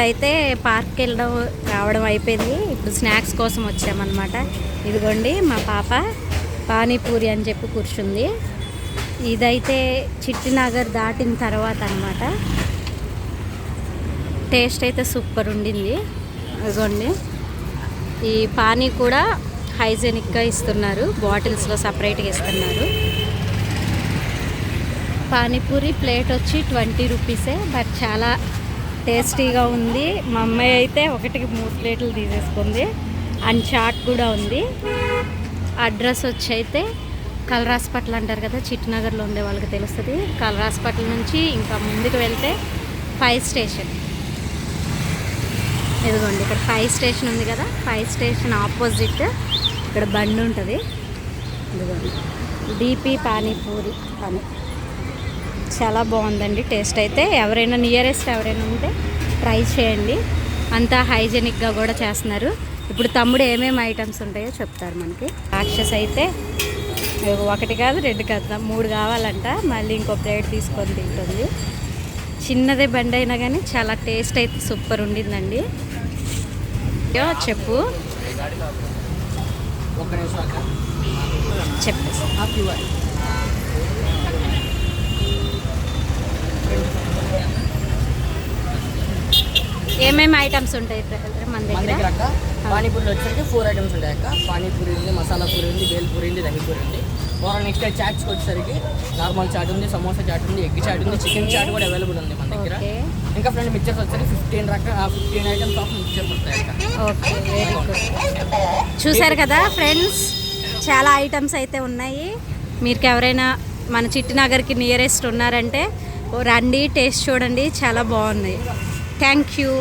అయితే పార్క్కి వెళ్ళడం రావడం అయిపోయింది. ఇప్పుడు స్నాక్స్ కోసం వచ్చామన్నమాట. ఇదిగోండి మా పాప పానీపూరి అని చెప్పి కూర్చుంది. ఇదైతే చిట్టినగర్ దాటిన తర్వాత అన్నమాట. టేస్ట్ అయితే సూపర్ ఉండింది. ఇదిగోండి ఈ పానీ కూడా హైజెనిక్గా ఇస్తున్నారు, బాటిల్స్లో సపరేట్గా ఇస్తున్నారు. పానీపూరి ప్లేట్ వచ్చి 20 రూపీసే, బట్ చాలా టేస్టీగా ఉంది. మా అమ్మాయి అయితే ఒకటికి 3 ప్లేట్లు తీసేసుకుంది. అండ్ చాట్ కూడా ఉంది. అడ్రస్ వచ్చి అయితే కలరాస్పట్ల అంటారు కదా, చిట్టినగర్లో ఉండే వాళ్ళకి తెలుస్తుంది. కలరాస్పట్ల నుంచి ఇంకా ముందుకు వెళ్తే 5 స్టేషన్. ఇదిగోండి ఇక్కడ 5 స్టేషన్ ఉంది కదా, 5 స్టేషన్ ఆపోజిట్ ఇక్కడ బండి ఉంటుంది. ఇదిగోండి డీపీ పానీపూరి అని చాలా బాగుందండి టేస్ట్ అయితే. ఎవరైనా నియరెస్ట్ ఎవరైనా ఉంటే ట్రై చేయండి. అంతా హైజెనిక్గా కూడా చేస్తున్నారు. ఇప్పుడు తమ్ముడు ఏమేమి ఐటమ్స్ ఉంటాయో చెప్తారు మనకి. రాక్షస్ అయితే 1 కాదు 2 కాదు 3 కావాలంట. మళ్ళీ ఇంకో ప్లేట్ తీసుకొని తింటుంది. చిన్నదే బండి అయినా కానీ చాలా టేస్ట్ అయితే సూపర్ ఉండిందండి. చెప్పు చెప్పు ఏమేమి ఐటమ్స్ ఉంటాయి మన దగ్గర? పానీపూరిలో వచ్చేసరికి 4 ఐటమ్స్ ఉంటాయి అక్క. పానీపూరి ఉంది, మసాలా పూరి ఉంది, బేల్పూరి ఉంది, దహీపూరి ఉంది. నెక్స్ట్ చాట్స్కి వచ్చేసరికి నార్మల్ చాట్ ఉంది, సమోసా చాట్ ఉంది, ఎగ్ చాట్ ఉంది, చికెన్ చాట్ కూడా అవైలబుల్ ఉంది మన దగ్గర. ఇంకా ఫ్రెండ్ మిక్చర్స్ వచ్చేసరికి 15 ఐటమ్స్ ఆఫ్ మిక్చర్స్ వస్తాయి అక్క. Okay, very good. చూసారు కదా ఫ్రెండ్స్, చాలా ఐటమ్స్ అయితే ఉన్నాయి. మీకు ఎవరైనా మన చిట్టినగర్కి నియరెస్ట్ ఉన్నారంటే రండి, టేస్ట్ చూడండి, చాలా బాగున్నాయి. Thank you.